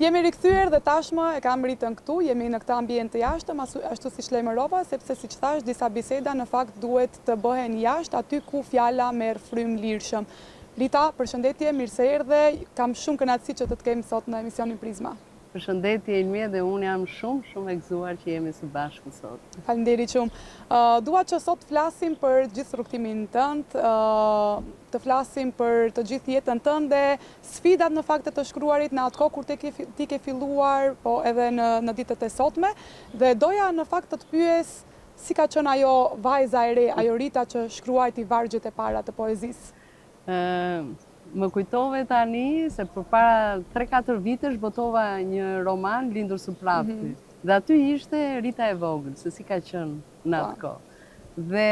Jemi rikthyer dhe tashmë e kam ritën këtu, jemi në këtë ambient të jashtëm, ashtu si lajmërova, sepse siç thash, disa biseda në fakt duhet të bëhen jashtë, aty ku fjala merr frym lirshëm. Rita, përshëndetje, mirë se erdhe, kam shumë kënaqësi që të të kemi sot në emisionin Prizma. Përshëndetje Elmia dhe unë jam shumë e gëzuar që jemi së bashku sot. Faleminderit shumë. Dua që sot flasim për gjithë rrugtimin tënd, të flasim për të gjithë jetën tënde, sfidat në fakt të shkruarit në atë kohë kur ti ke filluar, po edhe në ditët e sotme, dhe doja në fakt të pyes si ka qenë ajo vajza e re, ajo Rita që shkruajti vargjet e para të poezisë. Më kujtove tani se përpara 3-4 vitesh botova një roman lindur së prapti. Dhe aty ishte Rita e vogël, se si ka qenë në atë kohë. Dhe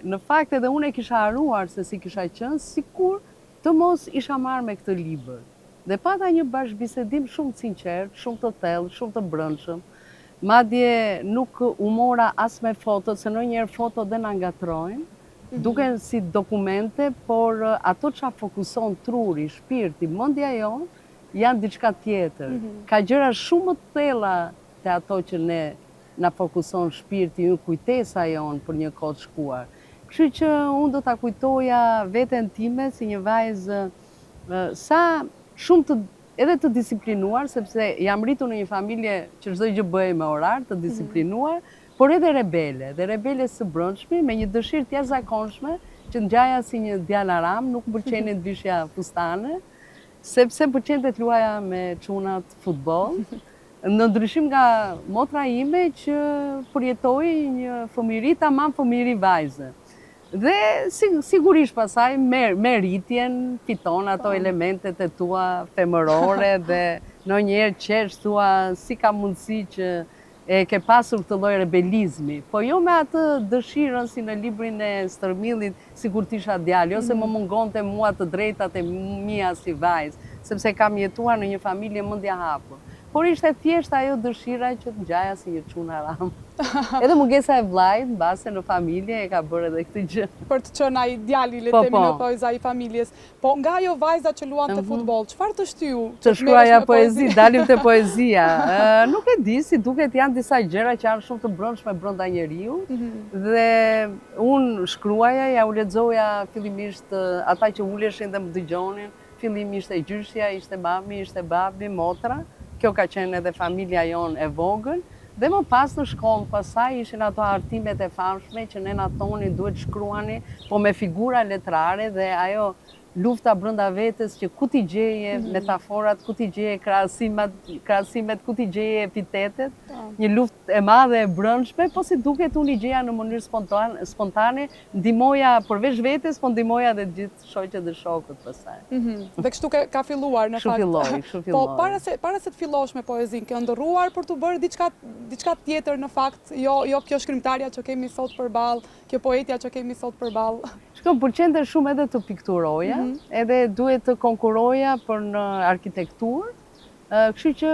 në fakt edhe unë e kisha haruar se si kisha qenë, sikur të mos isha marrë me këtë libër. Dhe pata një bashkëbisedim shumë të sinqert, shumë të thellë, shumë të brendshëm. Madje nuk u mora as me fotot, se ndonjëherë fotot dhe na ngatrojnë. Duken si dokumente, por ato që fokuson truri, shpirti, mendja jonë, janë diçka tjetër. Ka gjëra shumë të thella te ato që na fokuson shpirti, kujtesa jonë për një kohë të shkuar. Kështu që unë do ta kujtoja veten time si një vajzë sa shumë edhe të disiplinuar, sepse jam rritur në një familje që çdo gjë bëhej me orar, të disiplinuar, por edhe rebele së brendshme, me një dëshirë të jashtëzakonshme që ngjaja si një djalë aram, nuk pëlqente të vishja fustane, sepse pëlqente të luaja me çunat futboll, në ndryshim nga motra ime që përjetoi një fëmijëri tamam fëmijëri vajze. Dhe sigurisht pasaj me rritjen fiton ato elementet e tua femërore dhe ndonjëherë qesh thua si ka mundësi që e ke pasur këtë lloj rebelizmi, po jo me atë dëshirën si në librin e Stërmillit, sikur t'isha djalë, ose më mungonte mua të drejtat e mia si vajzë, sepse kam jetuar në një familje mendja hapur. Por ishte thjesht ajo dëshira që të ngjaja si një çun aram. Edhe mungesa e vllajt, mbase në familje e ka bërë edhe këtë gjë. Për të qenë ai djali le të themi në pojza i familjes. Po nga ajo vajza që luante futboll, çfarë të shtyu? Të shkruaja poezi, dalim te poezia. Nuk e di, si duket janë disa gjëra që janë shumë të brendshme brenda njeriu. Dhe unë shkruaja, ja u lexoja fillimisht ata që uleshin dhe më dëgjonin. Fillimi ishte gjyshja, ishte mami, ishte babi, motra. Kjo ka qenë edhe familja jonë e vogël. Dhe më pas në shkollë, pasaj ishin ato artimet e famshme që ne na thonin duhet shkruani, po me figura letrare dhe ajo lufta brenda vetes që ku ti gjeje metaforat, ku ti gjeje krahasimet, ku ti gjeje epitetet, një luftë e madhe e brendshme, po si duket unë i gjeja në mënyrë spontane, ndihmoja përveç vetes, po ndihmoja edhe gjithë shoqet dhe shokët pastaj. Dhe kështu ka filluar në fakt. Kështu filloi. Po para se të fillosh me poezinë, ke ndërruar për të bërë diçka tjetër në fakt, jo kjo shkrimtarja që kemi sot përballë, kjo poetja që kemi sot përballë. Shko, pëlqente shumë edhe të pikturoja, edhe duhet të konkuroja për në arkitekturë, kështu që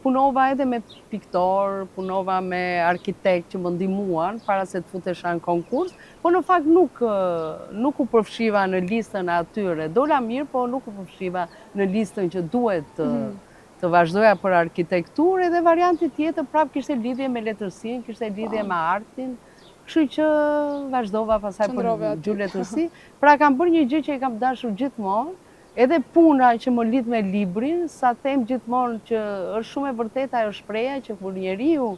punova edhe me piktor, punova me arkitekt që më ndihmuan para se të futesha në konkurs, po në fakt nuk u përfshiva në listën e atyre. Dola mirë, po nuk u përfshiva në listën që duhet të vazhdoja për arkitekturë, edhe varianti tjetër prap kishte lidhje me letërsinë, kishte lidhje me artin. Kështu që vazhdova pasaj për gjuhëletërsi. Pra kam bërë një gjë që e kam dashur gjithmonë, edhe puna që më lidh me librin, sa them gjithmonë që është shumë e vërtetë ajo shpreha që kur njeriu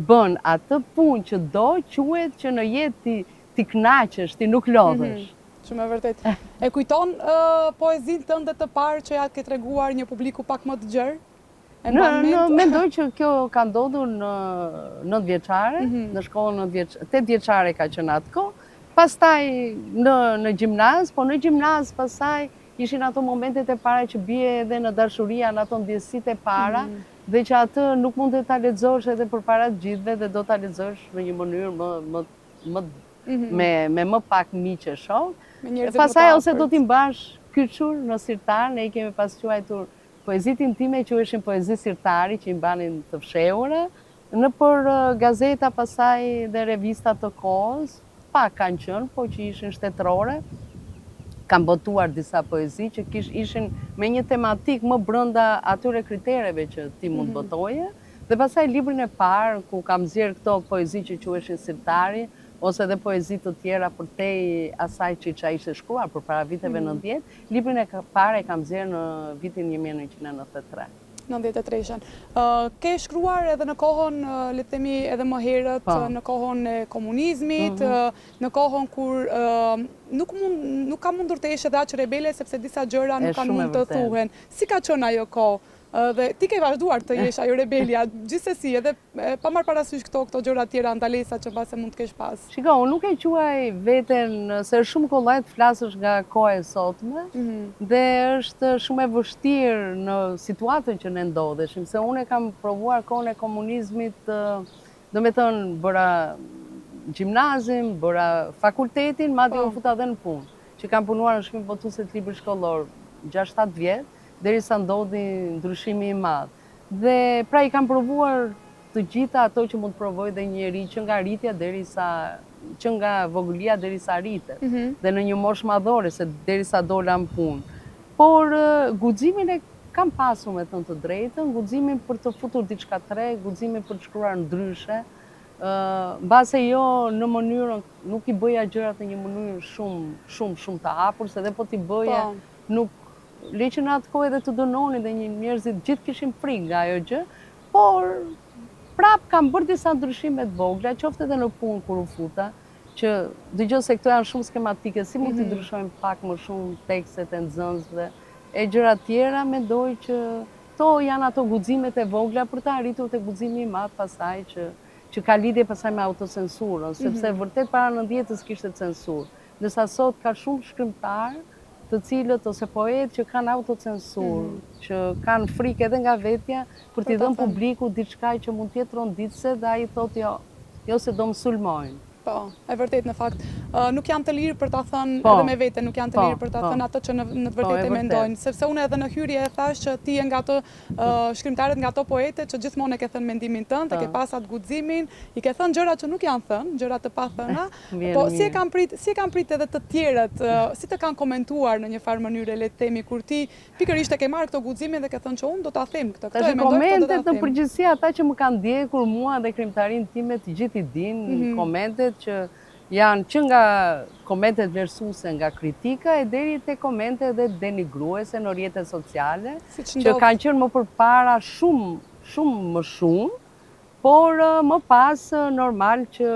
bën atë punë që do, quhet që në jetë ti kënaqesh, ti nuk lodhesh. Shumë e vërtetë. E kujton poezinë tënde të parë që ja ke treguar një publiku pak më të gjerë? Mendoj që kjo ka ndodhur në 9 vjeçare, në shkollën 8 vjeçare ka qenë atë kohë, pastaj në gjimnaz, po në gjimnaz pastaj ishin ato momentet e para që bie edhe në dashuria, në ato ndjesitë e para, dhe që atë nuk mund të ta lexosh edhe përpara të gjithëve dhe do ta lexosh në një mënyrë me më pak miq e shoh. Pastaj ose do t'i mbash kyçur në sirtar, ne i kemi pas quajtur poezitë intime që ishin poezi sirtari që i mbanin të fshehura, në për gazeta pasaj dhe revista të kohës, pak kanë qenë, po që ishin shtetërore. kam botuar disa poezi që ishin me një tematik më brenda atyre kritereve që ti mund botoje. Dhe pastaj librin e parë, ku kam nxjerr këto poezi që quheshin Sirtari, ose edhe poezi të tjera përtej asaj që isha ishte shkruar përpara viteve 90, librin e parë e kam nxjerr në vitin 1993. 93-shën. Ke shkruar edhe në kohën, le të themi, edhe më herët, në kohën e komunizmit, në kohën kur nuk ka mundur të jesh edhe aq rebele, sepse disa gjëra nuk kanë mund të thuhen. Si ka qenë ajo kohë? Dhe ti ke vazhduar të jesh ajo rebelja, gjithsesi, edhe pa marrë parasysh këto gjëra tjera, ndalesa që mbase mund të kesh pas. Shiko, unë nuk e quaj veten se është shumë kollaj të flasësh nga koha e sotme, dhe është shumë e vështirë në situatën që ne ndodheshim, se unë e kam provuar kohën e komunizmit, do me thënë, bëra gjimnazin, bëra fakultetin, madje u futa dhe në punë, që kam punuar në shkrim botuese të librit shkollor 6-7 vjet, derisa ndodhi ndryshimi i madh. Dhe pra i kam provuar të gjitha ato që mund të provoj dhe njeri që nga rritja që nga vogëlia derisa rritet. Dhe në një moshë madhore, se derisa dola në punë. Por guximin e kam pasur, me thënë të drejtën, guximin për të futur diçka të re, guximin për të shkruar ndryshe. Mbase jo në mënyrën, nuk i bëja gjërat në një mënyrë shumë të hapur, se dhe po t'i bëja nuk leqë në atë kohë edhe të dënonin dhe njerëzit gjithë kishin frikë nga ajo gjë, por prap kam bërë disa ndryshime të vogla, qoftë edhe në punë kur u futa, që dëgjoj se këto janë shumë skematike, si mund të ndryshojmë pak më shumë tekstet e nxënësve e gjëra tjera, mendoj që to janë ato guximet e vogla për të arritur te guximi i madh pastaj që ka lidhje pastaj me autocensurën, sepse vërtet para 90-s kishte censurë, ndërsa sot ka shumë shkrimtarë të cilët ose poetë që kanë autocensurë, që kanë frikë edhe nga vetja për t'i dhënë publiku diçka që mund t'jetë ronditëse dhe ai thotë jo se do më sulmojnë. Po, e vërtet në fakt. Nuk janë të lirë për ta thënë edhe me vete, nuk janë të lirë për ta thënë ato që në të vërtetë e mendojnë. Sepse unë edhe në hyrje e thash që ti je nga ato shkrimtarët, nga ato poete që gjithmonë e ke thënë mendimin tënd, e ke pas atë guximin, i ke thënë gjëra që nuk janë thënë, gjëra të pathëna. Po si e kanë prit edhe të tjerët, si të kanë komentuar në një farë mënyrë, le të themi, kur ti pikërisht e ke marrë këto guximin dhe ke thënë që unë do ta them këtë. Këto e mendoj, këto do ta them. Komentet në përgjithësi ata që më kanë ndjekur mua dhe krimtarinë time të gjithë i dinë, komentet që janë që nga komentet vlerësuese nga kritika e deri te komentet dhe denigruese në rrjetet sociale, që kanë qenë më përpara shumë më shumë, por më pas normal që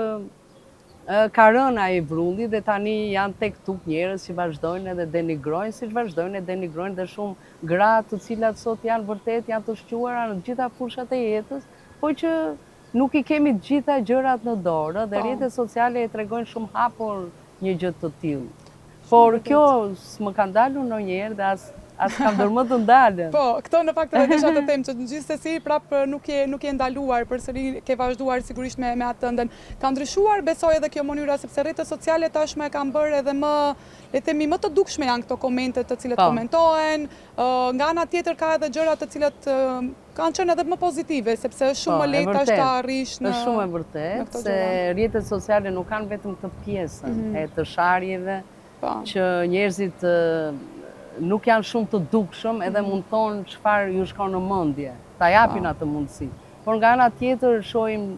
ka rënë ai vrulli dhe tani janë tek tuk njerëz që vazhdojnë edhe denigrojnë, siç vazhdojnë e denigrojnë dhe shumë gra të cilat sot janë vërtet janë të shquara në të gjitha fushat e jetës, por që nuk i kemi të gjitha gjërat në dorë dhe rrjetet sociale e tregojnë shumë hapur një gjë të tillë. Por kjo s'më ka ndalur ndonjëherë dhe as kam dërmë të ndalen. Po, këto në fakt edhe desha të them që gjithsesi prap nuk je ndaluar, përsëri ke vazhduar sigurisht me atë ëndën. Ka ndryshuar besoj edhe kjo mënyra sepse rrjetet sociale tashmë e kanë bërë edhe më, le të themi, më të dukshme janë këto komente të cilët komentohen. Nga ana tjetër ka edhe gjëra të cilat kanë qenë edhe më pozitive, sepse është shumë më lehtë tash ta arrish në. Është shumë e vërtetë se rrjetet sociale nuk kanë vetëm këtë pjesën e të sharjeve, që njerëzit nuk janë shumë të dukshëm edhe mund thonë çfarë ju shkon në mendje, ta japin atë mundësi. Por nga ana tjetër shohim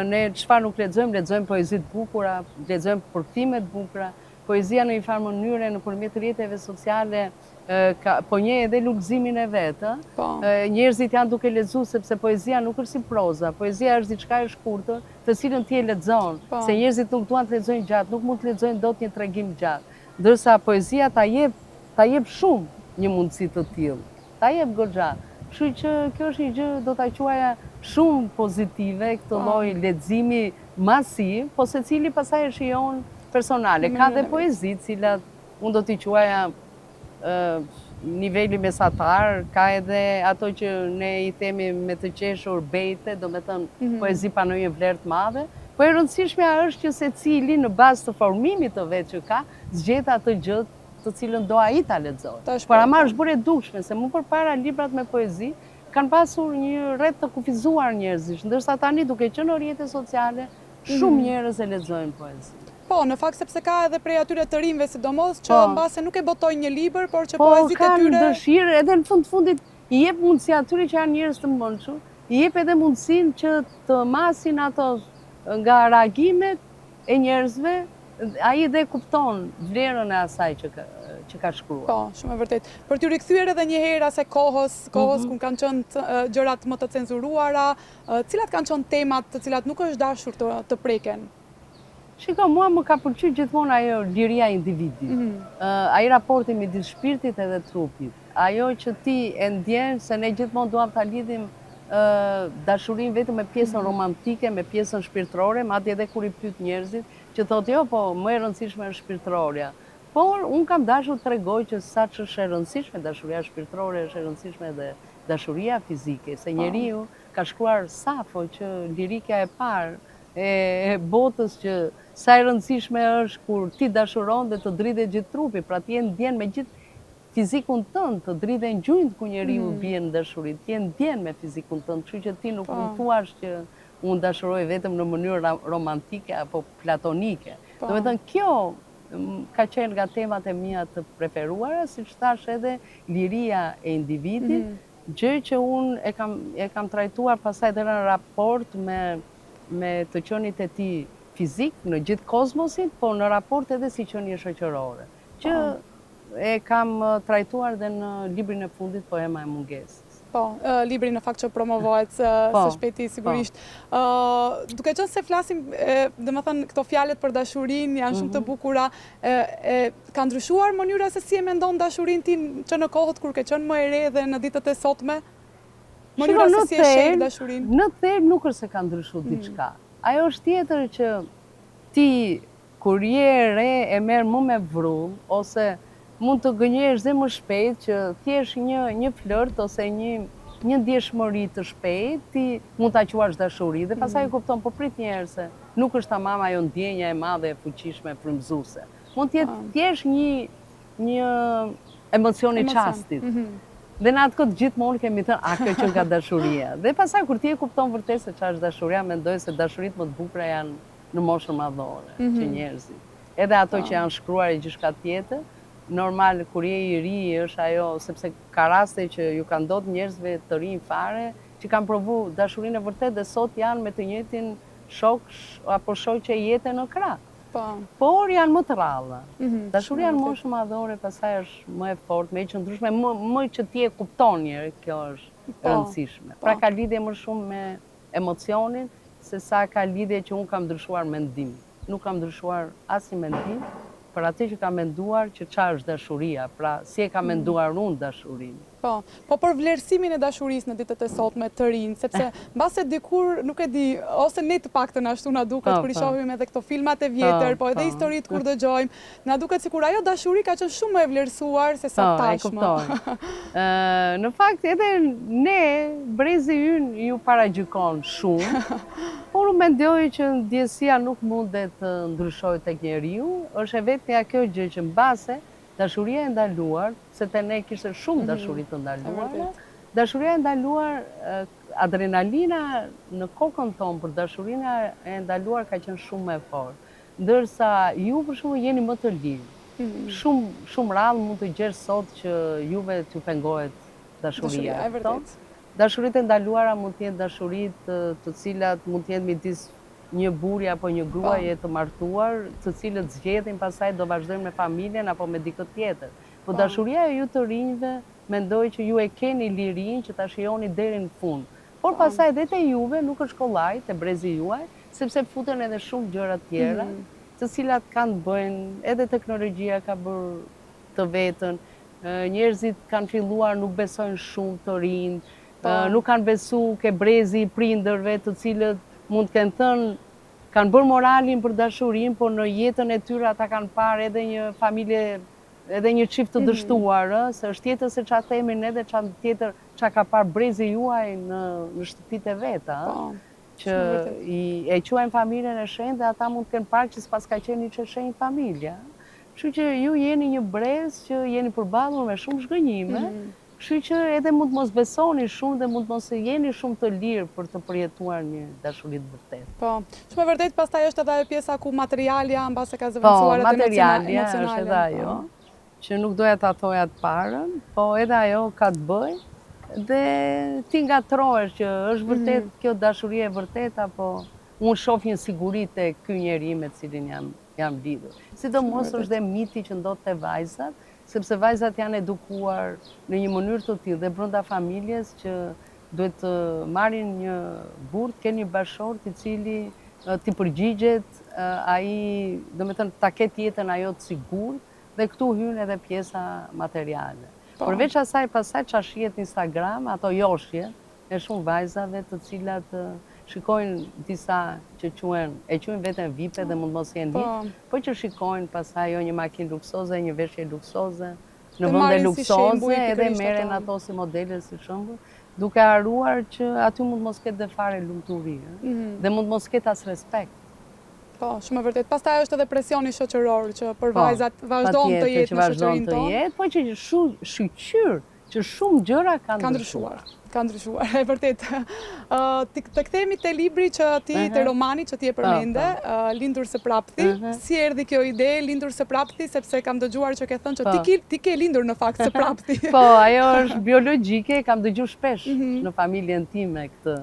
ne çfarë nuk lexojmë poezi të bukura, lexojmë përkthime të bukura. Poezia në një farë mënyre nëpërmjet rrjeteve sociale po njeh edhe lulëzimin e vet, njerëzit janë duke lexuar sepse poezia nuk është si proza, poezia është diçka e shkurtër, të cilën ti e lexon, se njerëzit nuk duan të lexojnë gjatë, nuk mund të lexojnë dot një tregim gjatë. Ndërsa poezia ta jep shumë një mundësi të tillë, ta jep goxha. Kështu që kjo është një gjë do ta quaja shumë pozitive, këtë lloj leximi masiv, po secili pastaj e shijon personale. Ka dhe poezi të cilat unë do t'i quaja niveli mesatar, ka edhe ato që ne i themi me të qeshur bejte, do me thënë poezi pa ndonjë vlerë të madhe, po e rëndësishmja është që secili në bazë të formimit të vet që ka, zgjedh atë gjë të cilën do ai ta lexojë. Por ama është bërë e dukshme se më përpara librat me poezi kanë pasur një rreth të kufizuar njerëzish, ndërsa tani duke qenë në rrjetet sociale, shumë njerëz e lexojnë poezi. Po, në fakt sepse ka edhe prej atyre të rinjve sidomos që mbase nuk e botojnë një libër, por që poezitë e tyre... Po, kanë dëshirë, edhe në fundit i jep mundësi atyre që janë njerëz të mençur, i jep edhe mundësinë që të masin ato nga reagimet e njerëzve, ai dhe kupton vlerën e asaj që ka shkruar. Po, shumë e vërtet. Për t'ju rikthyer edhe një herë asaj kohës ku kanë qenë gjërat më të cenzuruara, cilat kanë qenë temat të cilat nuk është dashur të preken? Shiko, mua më ka pëlqyer gjithmonë ajo liria e individit. Ai raporti midis shpirtit edhe trupit. Ajo që ti e ndjen se ne gjithmonë duam ta lidhim dashurinë vetëm me pjesën romantike, me pjesën shpirtërore, madje edhe kur i pyet njerëzit që thotë jo, po më e rëndësishme është shpirtërorja. Por unë kam dashur të tregoj që sa që është e rëndësishme dashuria shpirtërore, është e rëndësishme edhe dashuria fizike, se njeriu ka shkruar Safo që lirika e parë e botës që sa e rëndësishme është kur ti dashuron dhe të dridhet gjithë trupi, pra ti e ndjen me gjithë fizikun tënd, të dridhen gjunjt ku njeriu bie në dashuri, ti e ndjen me fizikun tënd, kështu që ti nuk mund thuash që unë dashuroj vetëm në mënyrë romantike apo platonike. Domethënë kjo ka qenë nga temat e mia të preferuara, siç thash edhe liria e individit, gjë që unë e kam trajtuar pastaj edhe në raport me të qenit e tij fizik në gjithë kozmosin, po në raport edhe si qenie shoqërore, që e kam trajtuar dhe në librin e fundit Poema e mungesës. Po, libri në fakt që promovohet së shpejti sigurisht. Duke qenë se flasim, dhe më thënë, këto fjallet për dashurin janë shumë të bukura, ka ndryshuar mënyra se si e mendon dashurin ti që në kohët kur ke qenë më e re dhe në ditët e sotme? Mënyra se si e sheh dashurin? Në thelb nuk është se ka ndryshuar diçka. Ajo është tjetër që ti kur je re e merr më me vrull ose mund të gënjesh dhe më shpejt që thjesht një flirt ose një ndjeshmëri të shpejt, ti mund ta quash dashuri dhe pastaj kupton po prit një herë se nuk është tamam ajo ndjenja e madhe e fuqishme frymëzuese. Mund të jetë thjesht një emocion i çastit. Dhe në atë kohë gjithmonë kemi thënë, a kjo që nga dashuria. Dhe pastaj kur ti e kupton vërtet se ç'është dashuria, mendoj se dashuritë më të bukura janë në moshën madhore, që njerëzit. Edhe ato që janë shkruar e gjithçka tjetër, normal, kur je i ri, është ajo, sepse ka raste që ju ka ndodhur njerëzve të rinj fare, që kanë provu dashurinë e vërtet dhe sot janë me të njëjtin shok apo shoqe jete në krah. Por janë më të rralla. Dashuria në moshë madhore pastaj është më e fortë, më e qëndrueshme, më që ti e kupton njëri, kjo është e rëndësishme. Pra ka lidhje më shumë me emocionin, se sa ka lidhje që unë kam ndryshuar mendim. Nuk kam ndryshuar asnjë mendim, për atë që kam menduar që çfarë është dashuria, pra si e kam menduar unë dashurinë. Po për vlerësimin e dashurisë në ditët e sotme të rinj, sepse mbase dikur nuk e di, ose ne të paktën ashtu na duket kur i shohim edhe këto filmat e vjetër, po edhe historitë kur dëgjojmë, na duket sikur ajo dashuri ka qenë shumë më e vlerësuar se sa tashmë. Në fakt edhe ne, brezi ynë ju paragjykon shumë, por unë mendoj që ndjesia nuk mundet të ndryshojë tek njeriu, është e vetmja kjo gjë që mbase dashuria e ndaluar, se te ne kishte shumë dashuri të ndaluara. Dashuria e ndaluar, adrenalina në kokën tonë për dashurinë e ndaluar ka qenë shumë më e fortë. Ndërsa ju për shembull jeni më të lirë. Shumë rrallë mund të gjesh sot që juve t'ju pengohet dashuria. Dashuritë e ndaluara mund të jenë dashuritë të cilat mund të jenë midis një burri apo një gruaje të martuar, të cilët zgjedhin pastaj do vazhdojnë me familjen apo me dikë tjetër. Po dashuria e ju të rinjve, mendoj që ju e keni lirinë që ta shijoni deri në fund. Por pastaj edhe te juve nuk është kollaj te brezi juaj, sepse futen edhe shumë gjëra tjera, të cilat kanë bëjnë, edhe teknologjia ka bërë të vetën, njerëzit kanë filluar nuk besojnë shumë të rinj, nuk kanë besu ke brezi i prindërve të cilët mund të kenë thënë, kanë bërë moralin për dashurinë, por në jetën e tyre ata kanë parë edhe një familje, edhe një çift të dështuar, se është tjetër se çfarë themin edhe tjetër çfarë ka parë brezi juaj në shtëpitë e veta, që e quajnë familjen e shenjtë dhe ata mund të kenë parë që s'pas ka qenë që shenjtë familja. Kështu që ju jeni një brez që jeni përballur me shumë zhgënjime, Kështu që edhe mund mos besoni shumë dhe mund mos jeni shumë të lirë për të përjetuar një dashuri të vërtetë. Po, shumë e vërtet pastaj është edhe ajo pjesa ku materialja mbase ka zëvendësuar atë materialja është emocionale. edhe ajo, që nuk doja ta thoja të parën, po edhe ajo ka të bëjë dhe ti ngatrohesh që është vërtet kjo dashuri e vërtet apo unë shoh një siguri te ky njeri me të cilin jam lidhur. Sidomos është dhe miti që ndodh te vajzat, sepse vajzat janë edukuar në një mënyrë të tillë dhe brenda familjes që duhet të marrin një burr, të kenë një bashkëshort i cili t'i përgjigjet, ai, domethënë ta ketë jetën ajo të sigurt dhe këtu hyn edhe pjesa materiale. Përveç asaj, pastaj çfarë shihet në Instagram, ato joshje e shumë vajzave të cilat shikojnë disa që quajnë veten VIP dhe mund mos jenë VIP, po që shikojnë pastaj një makinë luksoze, një veshje luksoze, në vende luksoze edhe merren ato si modele si shembull, duke haruar që aty mund mos ketë dhe fare lumturi, dhe mund mos ketë as respekt. Po, shumë e vërtet. Pastaj është edhe presioni shoqëror që për vajzat vazhdon të jetë në shoqërinë tonë. Po që shqyr që shumë gjëra kanë ndryshuar. Ka ndryshuar, e vërtet. Të kthehemi te libri që ti, te romani që ti e përmende, Lindur së prapthi. Si erdhi kjo ide, Lindur së prapthi, sepse kam dëgjuar që ke thënë që ti ke lindur në fakt së prapthi. Po, ajo është biologjike, kam dëgjuar shpesh në familjen time këtë.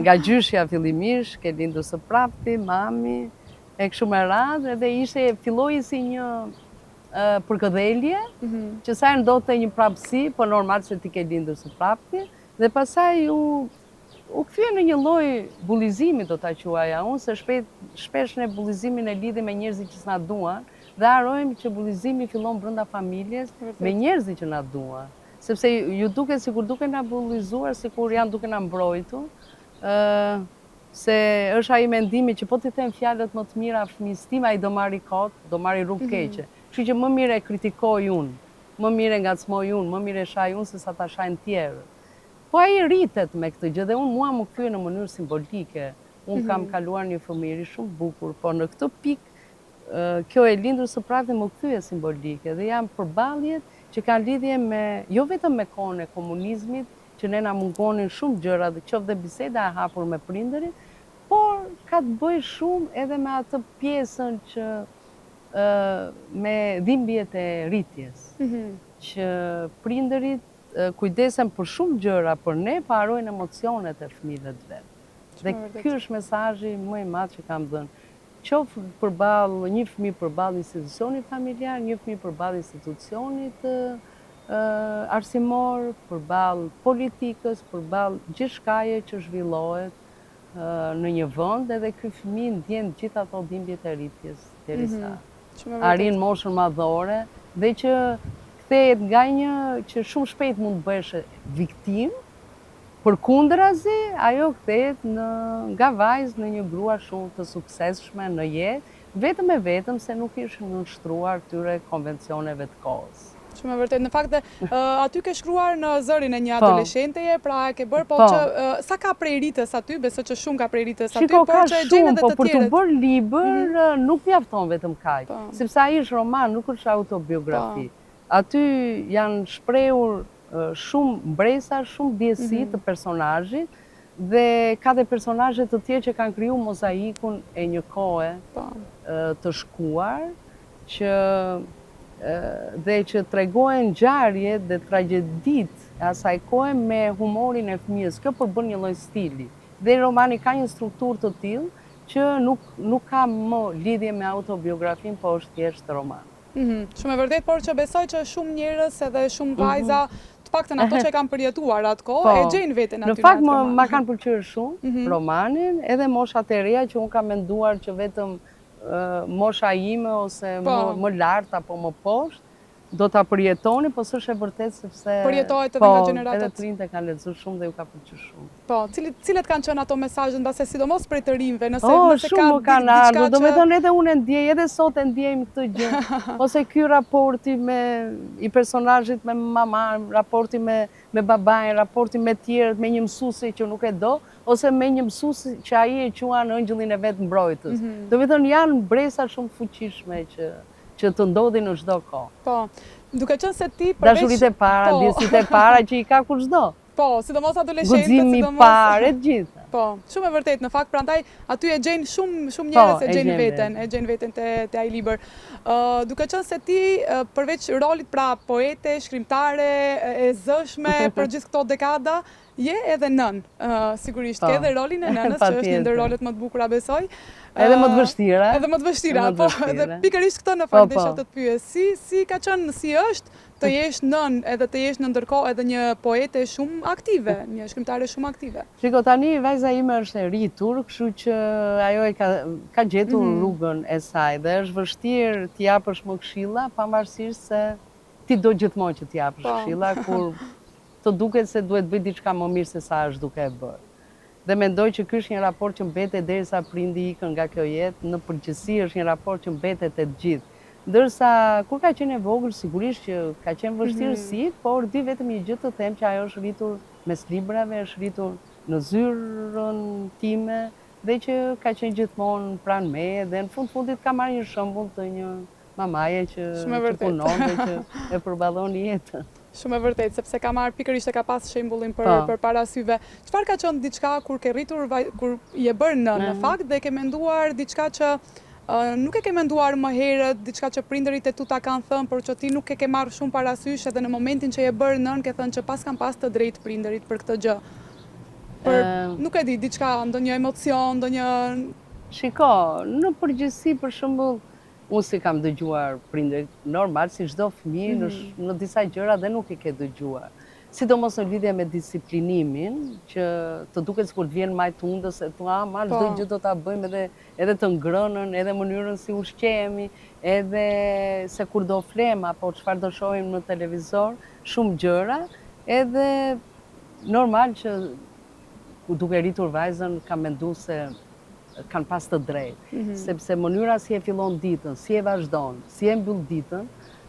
Nga gjyshja fillimisht, ke lindur së prapthi, mami, e kështu me radhë, edhe filloi si një përkëdhelje, që sa ndodhte një prapësi, po normal që ti ke lindur së prapthi, dhe pastaj u kthye në një lloj bullizimi, do ta quaja unë, se shpesh ne bullizimin e lidhim me njerëzit që s'na duan, dhe harrojmë që bullizimi fillon brenda familjes me njerëzit që na duan. Sepse ju duket sikur duke na bullizuar, sikur janë duke na mbrojtur, se është ai mendimi që po t'i them fjalët më të mira fëmijës tim, ai do marri kot, do marri rrugë keqe. Kështu që më mirë e kritikoj unë, më mirë e ngacmoj unë, më mirë e shaj unë se sa ta shajnë tjerë. Po ai rritet me këtë gjë dhe mua më kthye në mënyrë simbolike. Unë kam kaluar një fëmijëri shumë bukur, po në këtë pikë kjo e lindur së prapthi më kthye simbolike dhe janë përballjet që kanë lidhje me jo vetëm me kohën e komunizmit, që ne na mungonin shumë gjëra dhe qoftë dhe biseda e hapur me prindërit, por ka të bëjë shumë edhe me atë pjesën që me dhimbjet e rritjes, që prindërit kujdesen për shumë gjëra për ne, pa harrojnë emocionet e fëmijëve të vet. Dhe ky është mesazhi më i madh që kam dhënë. Qoftë përballë një fëmijë përballë institucionit familjar, një fëmijë përballë institucionit arsimor, përballë politikës, përballë gjithçkaje që zhvillohet në një vend, edhe ky fëmijë ndjen gjithë ato dhimbjet e rritjes derisa arrin moshën madhore dhe që kthehet nga një që shumë shpejt mund të bëhesh viktim, përkundrazi ajo kthehet nga vajzë në një grua shumë të suksesshme në jetë, vetëm e vetëm se nuk ishte nënshtruar këtyre konvencioneve të kohës. Shumë e vërtet. Në fakt aty ke shkruar në zërin e një adoleshenteje, pra e ke bërë, po që sa ka prej rritës aty, besoj që shumë ka prej rritës aty, por që e gjen edhe të tjerët. Po për të bërë libër nuk mjafton vetëm kaq, sepse ai është roman, nuk është autobiografi. Aty janë shprehur shumë mbresa, shumë ndjesi të personazhit dhe ka dhe personazhe të tjerë që kanë krijuar mozaikun e një kohe të shkuar dhe që tregojnë ngjarjet dhe tragjeditë e asaj kohe me humorin e fëmijës. Kjo përbën një lloj stili. Dhe romani ka një strukturë të tillë që nuk ka më lidhje me autobiografin, po është thjesht roman. Shumë e vërtet, por që besoj që shumë njerëz edhe shumë vajza, të paktën ato që kanë përjetuar atë kohë, e gjejnë veten aty në atë roman. Në fakt ma kanë pëlqyer shumë romanin, edhe moshat e reja që unë kam menduar që vetëm mosha ime ose më lart apo më poshtë do ta përjetoni, po s'është e vërtet sepse përjetohet edhe nga gjeneratat. Edhe trinjtë e kanë lexuar shumë dhe ju ka pëlqyer shumë. Po, cilat kanë qenë ato mesazhe, mbase sidomos për të rinjve, nëse shumë kanë ardhur, domethënë edhe unë ndjej, edhe sot e ndjejmë këtë gjë. Ose ky raporti i personazhit me maman, raporti me babain, raporti me tjerët, me një mësuesi që nuk e do, ose me një mësues që ai e quan ëngjëllin e vet mbrojtës. Domethënë janë bresa shumë fuqishme që të ndodhi në çdo kohë. Po, duke qenë se ti Dashuritë e para, ndjesitë e para që i ka kushdo. Po, sidomos adoleshentët, Guximi i parë të gjitha. Po, shumë e vërtet, në fakt, prandaj aty e gjejnë shumë njerëz e gjejnë veten te ai libër. Duke qenë se ti përveç rolit pra poete, shkrimtare, e zëshme për gjithë këto dekada, je edhe nën, sigurisht, ke edhe rolin e nënës, që është një ndër rolet më të bukura, besoj. Edhe më të vështira. Edhe më të vështira, po, edhe pikërisht këtë në fakt desha të të pyes. Si ka qenë, si është të jesh nën, edhe të jesh në ndërkohë edhe një poete shumë aktive, një shkrimtare shumë aktive? Shiko, tani vajza ime është e rritur, kështu që ajo e ka gjetur rrugën e saj dhe është vështirë t'i japësh më këshilla, pavarësisht se ti do gjithmonë që t'i japësh këshilla, kur të duket se duhet bëj diçka më mirë se sa është duke e bërë. Dhe mendoj që ky është një raport që mbetet derisa prindi ikën nga kjo jetë, në përgjithësi është një raport që mbetet e të gjithë. Ndërsa kur ka qenë e vogël, sigurisht që ka qenë vështirësi, por di vetëm një gjë të them që ajo është rritur mes librave, është rritur në zyrën time dhe që ka qenë gjithmonë pranë me dhe në fundit ka marrë një shembull të një mamaje që punon dhe që e përballon jetën. Shumë e vërtet, sepse ka marrë pikërisht e ka pas shembullin për para syve. Çfarë ka qenë diçka kur ke rritur, kur je bërë në fakt dhe ke menduar diçka që nuk e ke menduar më herët, diçka që prindërit e tu ta kanë thënë, por që ti nuk e ke marrë shumë parasysh edhe në momentin që je bërë nën ke thënë që pas kanë pas të drejtë prindërit për këtë gjë. Nuk e di, diçka, ndonjë emocion, ndonjë... Shiko, në përgjithësi për shembull, unë si kam dëgjuar prindërit, normal, si çdo fëmijë në disa gjëra dhe nuk i ke dëgjuar. Sidomos në lidhje me disiplinimin, që të duket sikur të vjen majtundës, e thua, çdo gjë do ta bëjmë edhe të ngrënën, edhe mënyrën si ushqehemi, edhe se kur do flem apo çfarë do shohim në televizor, shumë gjëra, edhe normal që duke rritur vajzën kam menduar se kanë pas të drejtë, sepse mënyra si e fillon ditën, si e vazhdon, si e mbyll ditën,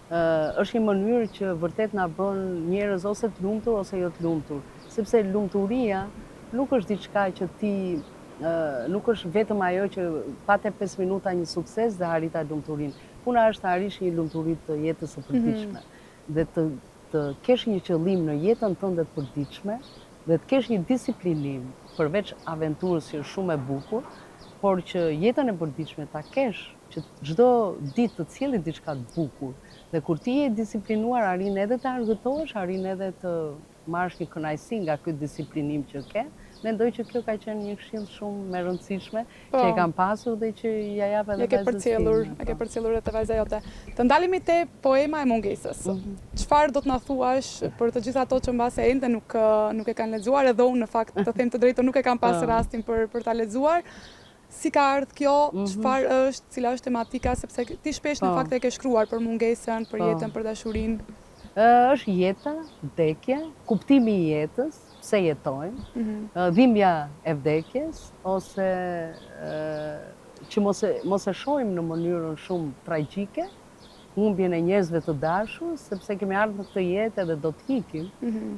është një mënyrë që vërtet na bën njerëz ose të lumtur ose jo të lumtur, sepse lumturia nuk është diçka që ti nuk është vetëm ajo që pate 5 minuta një sukses dhe harita lumturinë. Puna është të arrish një lumturi të jetës së përditshme dhe të kesh një qëllim në jetën tënde të përditshme dhe të kesh një disiplinim përveç aventurës që është shumë e bukur, por që jetën e përditshme ta kesh, që çdo ditë të cilë diçka të bukur. Dhe kur ti je disiplinuar, arrin edhe të argëtohesh, arrin edhe të marrësh një kënaqësi nga ky disiplinim që ke. Mendoj që kjo ka qenë një këshill shumë e rëndësishme që e kam pasur dhe që ja jap edhe vajzës time. E ke përcjellur edhe vajza jote. Të ndalemi te poema e mungesës. Çfarë do të na thuash për të gjithë ato që mbase ende nuk e kanë lexuar, edhe unë në fakt të them të drejtën nuk e kam pas rastin për ta lexuar. Si ka ardhur kjo, çfarë është, cila është tematika, sepse ti shpesh në fakt e ke shkruar për mungesën, për jetën, për dashurinë. Është jeta, vdekja, kuptimi i jetës, pse jetojmë, dhimbja e vdekjes, ose që mos e shohim në mënyrën shumë tragjike, humbjen e njerëzve të dashur, sepse kemi ardhur në këtë jetë edhe do të ikim,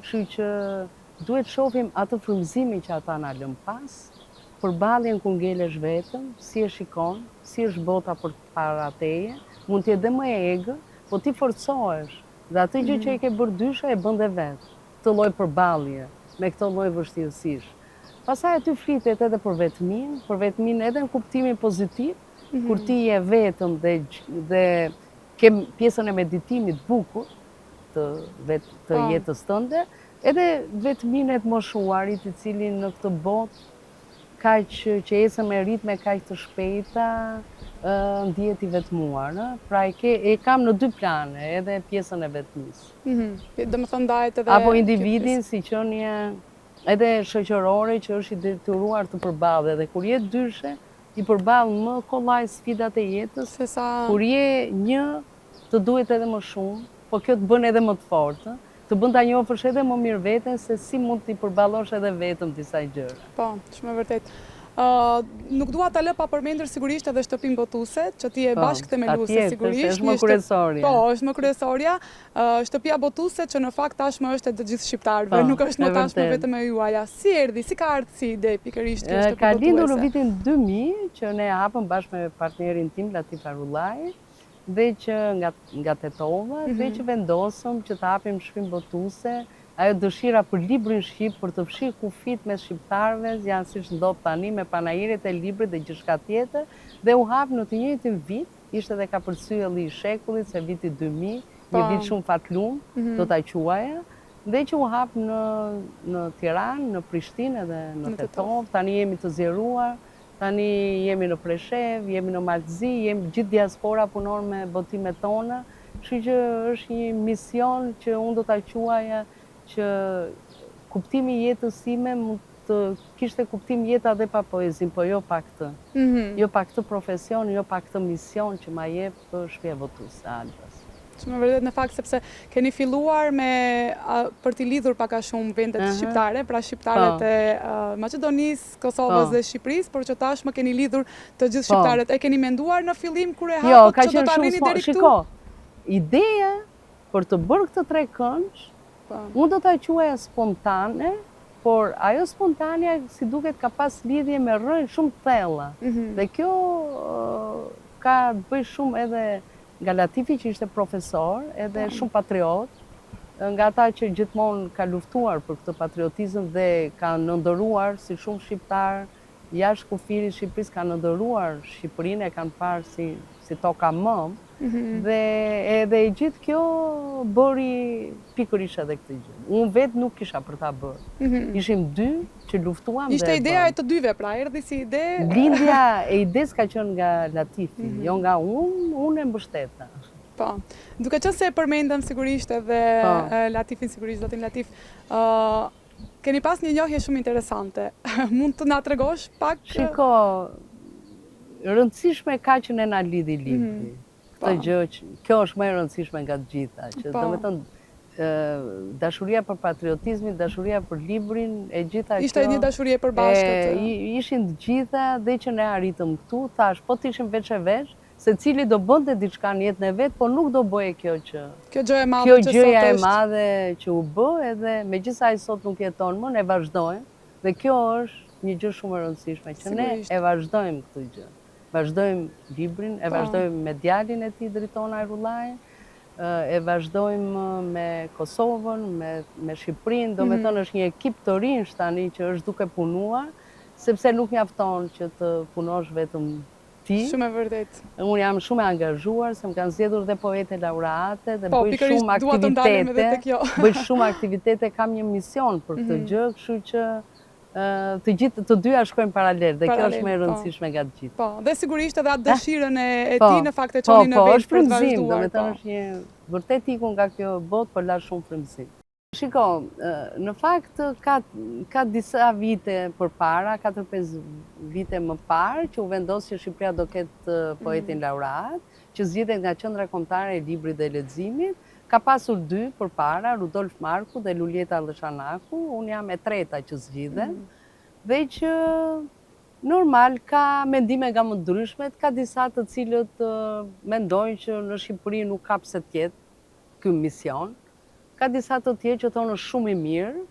kështu që duhet shohim atë frymëzimin që ata na lën pas, përballjen ku ngelesh vetëm, si e shikon, si është bota para teje, mund të jetë dhe më e egër, po ti forcohesh dhe atë gjë që e ke bërë dyshe e bën dhe vetë, të lloj përballje me këtë lloj vështirësish. Pastaj aty flitet edhe për vetmin edhe në kuptimin pozitiv, kur ti je vetëm dhe ke pjesën e meditimit bukur të jetës tënde, edhe vetmin e të moshuarit i cili në këtë botë kaq që ecën me ritme kaq të shpejta, ndihet i vetmuar. Pra e kam në 2 plane, edhe pjesën e vetmisë. Domethënë ndahet edhe apo individin si qenie edhe shoqërore që është i detyruar të përballë dhe kur je dyshe, i përball më kollaj sfidat e jetës, kur je një, të duhet edhe më shumë, po kjo të bën edhe më të fortë. Të bën ta njohësh edhe më mirë veten se si mund t'i përballosh edhe vetëm disa gjëra. Po, shumë e vërtet. Nuk dua ta lë pa përmendur sigurisht edhe shtëpinë botuese, që ti je bashkë themeluese sigurisht. Është më kryesorja. Po, është më kryesorja. Shtëpia botuese që në fakt tashmë është e të gjithë shqiptarëve, nuk është më tashmë vetëm e juaja. Si erdhi, si ka ardhur si ide pikërisht kjo shtëpi botuese? Ka lindur në vitin 2000 që ne hapëm bashkë me partnerin tim Latif Arullaj. dhe që nga tetova, dhe që vendosëm që të hapim shkrim botuese. Ajo dëshira për librin shqip, për të fshirë kufit mes shqiptarëve, janë siç ndodh tani me panajiret e librit dhe gjithçka tjetër, dhe u hap në të njëjtin vit, ishte dhe kapërcyelli i shekullit, se viti 2000, një vit shumë fatlum, do ta quaja, dhe që u hap në Tiranë, në Prishtinë dhe në Tetov. Tani jemi të zjeruar, tani jemi në Preshev, jemi në Malzi, jemi gjithë diaspora punon me botimet tona, kështu që është një mision që unë do ta quaja që kuptimi i jetës time mund të kishte kuptim jeta dhe pa poezin, po jo pa këtë. Jo pa këtë profesion, jo pa këtë mision që ma jep shtëpia botuese e Albës. Shumë e vërtet në fakt sepse keni filluar për t'i lidhur pak a shumë vendet shqiptare, pra shqiptarët e Maqedonisë, Kosovës dhe Shqipërisë, por që tashmë keni lidhur të gjithë shqiptarët. E keni menduar në fillim kur e hapët që do t'arrini deri këtu? Shiko, ideja për të bërë këtë 3 këngë, unë do t'a quaja spontane, por ajo spontania si duket ka pas lidhje me rrënjë shumë thella. Dhe kjo ka të bëj shumë edhe nga Latifi që ishte profesor, edhe shumë patriot, nga ata që gjithmonë ka luftuar për këtë patriotizëm dhe ka nëndëruar si shumë shqiptar, jashtë kufirit Shqipërisë ka nëndëruar Shqipërinë, e kanë parë si toka mëm, dhe edhe e gjithë kjo bëri pikërisht edhe këtë gjë. Unë vetë nuk kisha për ta bërë. Ishim 2 që luftuam dhe ishte ideja e të dyve, pra erdhi si ide. Lindja e ides ka qenë nga Latifi, jo nga unë e mbështeta. Po. Duke qenë se e përmendëm sigurisht edhe Latifin, sigurisht zotin Latif, keni pas një njohje shumë interesante. Mund të na tregosh pak? Shiko, rëndësishme ka që ne na lidhi libri. Kjo është më e rëndësishme nga të gjitha, që do me thënë dashuria për patriotizmin, dashuria për librin, e gjitha kjo... Ishte një dashurie për bashkët. Ishin të gjitha dhe që ne arritëm këtu, thash, po të ishim veç e veç, se cili do bënte diçka në jetën e vetë, po nuk do bëje kjo që... Kjo gjëja e madhe që sot është. Kjo gjëja e madhe që u bë, edhe me gjithsa i sot nuk jeton më, ne vazhdojmë, dhe kjo është një gjë shumë e rëndësishme, që ne e vazhdojmë këtë gjë. Vazhdojmë librin, e vazhdojmë me djalin e tij Driton Ajrullajin, e vazhdojmë me Kosovën, me Shqipërinë, do me thënë është një ekip të rinj tani që është duke punuar, sepse nuk mjafton që të punosh vetëm ti. Shumë e vërtet. Unë jam shumë e angazhuar, se më kanë zgjedhur dhe poete laureate dhe bëj shumë aktivitete. Bëj shumë aktivitete, kam një mision për këtë gjë, kështu që të dyja shkojnë paralel dhe kjo është më e rëndësishme nga të gjithë. Po, dhe sigurisht edhe atë dëshirën e ti në fakt e çoni në vetë për të vazhduar. Do me thënë është një vërtet iku nga kjo botë, por la shumë frymëzim. Shiko, në fakt ka disa vite përpara, 4-5 vite më parë, që u vendosi që Shqipëria do ketë poetin laureat, që zgjidhet nga Qendra Kombëtare e Librit dhe Leximit. Ka pasur 2 përpara, Rudolf Marku dhe Luljeta Lëshanaku, unë jam e treta që zgjidhet, dhe që normal ka mendime nga më ndryshmet, ka disa të cilët mendojnë që në Shqipëri nuk ka pse të jetë ky mision, ka disa të tjerë që thonë është shumë i mirë,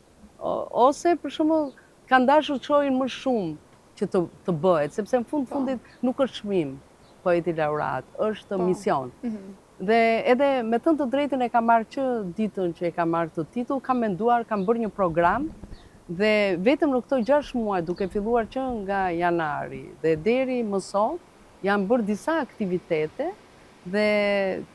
ose për shembull kanë dashur të çojnë më shumë që të bëhet, sepse në fundit nuk është çmim poeti laureat, është mision. Dhe edhe me thënë të drejtën e kam marrë që ditën që e kam marrë këtë titull, kam menduar, kam bërë një program dhe vetëm në këto 6 muaj, duke filluar që nga janari dhe deri më sot, jam bërë disa aktivitete dhe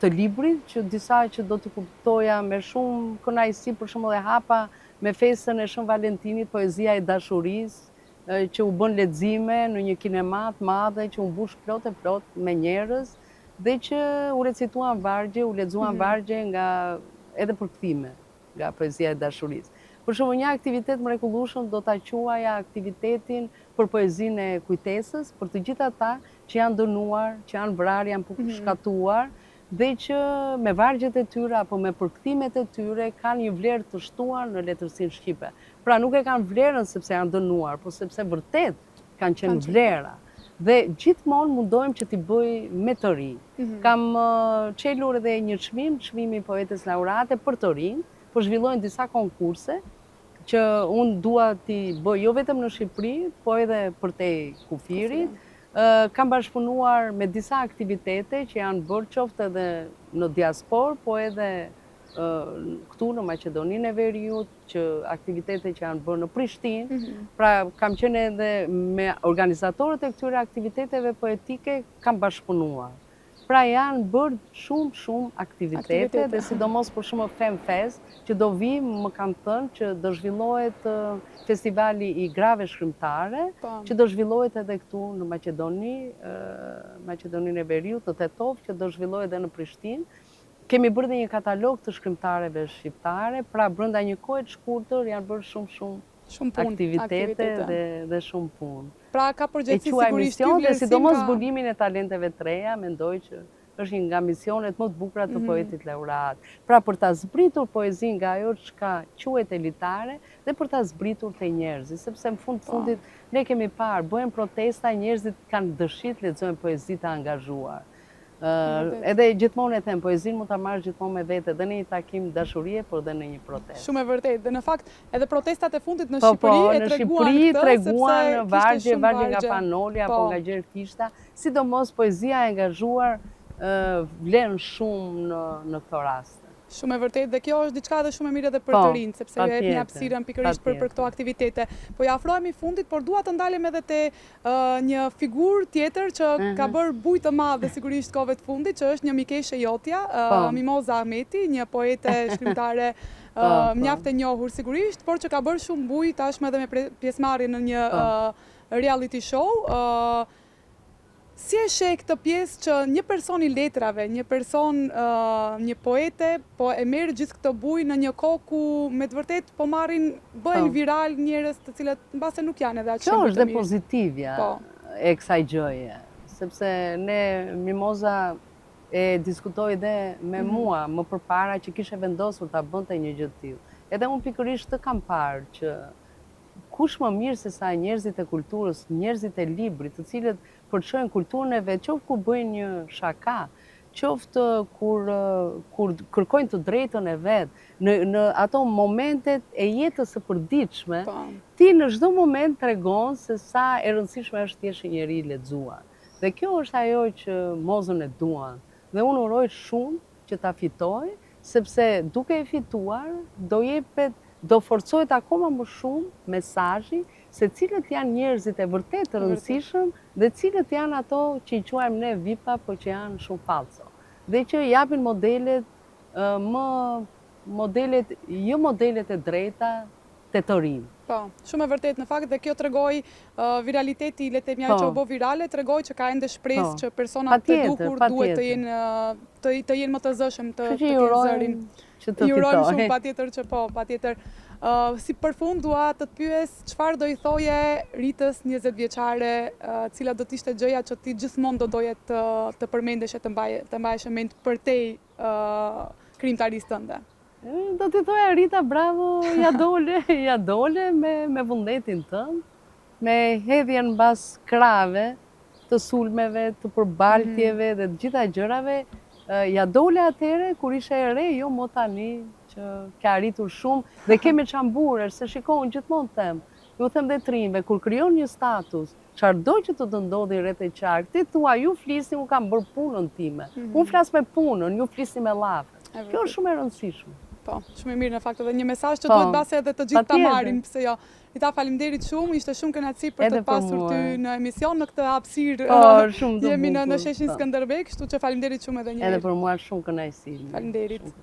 të librit, që disa që do të kuptoja me shumë kënaqësi, për shembull e hapa me festën e Shën Valentinit, poezia e dashurisë, që u bën lexime në një kinema të madhe, që u mbush plot me njerëz, dhe që u recituan vargje, u lexuan vargje nga edhe përkthime nga poezia e dashurisë. Për shembull, një aktivitet mrekullueshëm do ta quaja aktivitetin për poezinë e kujtesës, për të gjithë ata që janë dënuar, që janë vrarë, janë shkatuar, dhe që me vargjet e tyre apo me përkthimet e tyre kanë një vlerë të shtuar në letërsinë shqipe. Pra nuk e kanë vlerën sepse janë dënuar, por sepse vërtet kanë qenë vlera. Dhe gjithmonë mundohem që t'i bëj me të ri. Kam çelur edhe një çmimi poetes laureate për të rinj, po zhvillojnë disa konkurse që unë dua t'i bëj jo vetëm në Shqipëri, po edhe për te kufirit, kam bashkëpunuar me disa aktivitete që janë bërë qoftë edhe në diaspor, po edhe këtu në Maqedoninë e Veriut, që aktivitete që janë bërë në Prishtinë. Pra kam qenë edhe me organizatorët e këtyre aktiviteteve poetike, kam bashkëpunuar. Pra janë bërë shumë aktivitete dhe sidomos për shumë FemFest, që do vi më kanë thënë që do zhvillohet festivali i grave shkrimtare, që do zhvillohet edhe këtu në Maqedoni, Maqedoninë e Veriut, në Tetov, që do zhvillohet edhe në Prishtinë. Kemi bërë dhe një katalog të shkrimtareve shqiptare, pra brenda një kohe të shkurtër janë bërë shumë aktivitete dhe shumë punë. Pra ka përgjegjësi sigurisht ty vlerësim, sidomos zbulimin e talenteve të reja, mendoj që është një nga misionet më të bukura të poetit laureat. Pra për ta zbritur poezinë nga ajo çka quhet elitare dhe për ta zbritur te njerëzit, sepse në fundit ne kemi parë, bëhen protesta, njerëzit kanë dëshirë të lexojnë poezi të angazhuar. Edhe gjithmonë e them, poezinë mund ta marrësh gjithmonë me vete, edhe në një takim dashurie, por edhe në një protestë. Shumë e vërtetë. Dhe në fakt, edhe protestat e fundit në Shqipëri treguan vargje nga panolja apo nga gjëra kishta, sidomos poezia e angazhuar vlen shumë në këto raste. Shumë e vërtetë dhe kjo është diçka edhe shumë e mirë edhe për të rinjt, sepse ju jep një hapësirë pikërisht për këto aktivitete. Po ja afrohemi fundit, por dua të ndalem edhe te një figurë tjetër që ka bërë bujë të madhe sigurisht kohëve të fundit, që është një mikeshe jotja, Mimoza Ahmeti, një poete shkrimtare mjaft e njohur sigurisht, por që ka bërë shumë bujë tashmë edhe me pjesëmarrje në një reality show. Si e sheh këtë pjesë që një person i letrave, një person, një poete, po e merr gjithë këtë bujë në një kohë ku me të vërtetë po bëhen viral njerëz të cilët mbase nuk janë edhe aq shumë të mirë. Kjo është dhe pozitivja e kësaj gjëje, sepse ne Mimoza e diskutoi dhe me mua më përpara që kishe vendosur ta bënte një gjë të tillë. Edhe unë pikërisht të kam parë që kush më mirë se sa njerëzit e kulturës, njerëzit e librit, të cilët përçojnë kulturën e vet, qoftë kur bëjnë një shaka, qoftë kur kërkojnë të drejtën e vet, në ato momentet e jetës së përditshme, ti në çdo moment tregon se sa e rëndësishme është të jesh një njeri i lexuar. Dhe kjo është ajo që Mozën e duan. Dhe unë uroj shumë që ta fitoj, sepse duke e fituar do forcohet akoma më shumë mesazhi se cilët janë njerëzit e vërtet të rëndësishëm dhe cilët janë ato që i quajmë ne VIP-a, po që janë shumë falso. Dhe që japin jo modelet e drejta të të rinj. Po, shumë e vërtet në fakt dhe kjo tregoj viraliteti, le të themi që u bë virale, tregoj që ka ende shpresë që personat të duhur duhet të jenë më të zëshëm të kenë zërin. I urojmë shumë patjetër që po, patjetër. Si përfund dua të të pyes çfarë do i thoje Ritës 20 vjeçare, cila do të ishte gjëja që ti gjithmonë do doje të përmendeshe, të mbaheshe mend për te krijimtarisë tënde. Do t'i thoja Rita, bravo, ja dole me vullnetin tënd, me hedhjen mbas krave, të sulmeve, të përbaltjeve dhe të gjitha gjërave, ja dole atëre kur ishe e re, jo mo tani që ka arritur shumë dhe kemi çamburë, se shikojnë gjithmonë them. Ju them dhe trinjve, kur krijon një status, çfarëdo që të ndodhi rreth e qark, ti thua ju flisni, u kam bërë punën time. Unë flas me punën, ju flisni me llafet. Kjo është shumë e rëndësishme. Po, shumë e mirë në fakt, dhe një mesazh që duhet base edhe të gjithë ta marrin, pse jo. Rita, faleminderit shumë, ishte shumë kënaqësi për të pasur ty në emision, në këtë hapësirë. Jemi në sheshin Skënderbej, kështu që faleminderit shumë edhe një herë. Edhe për mua shumë kënaqësi. Faleminderit.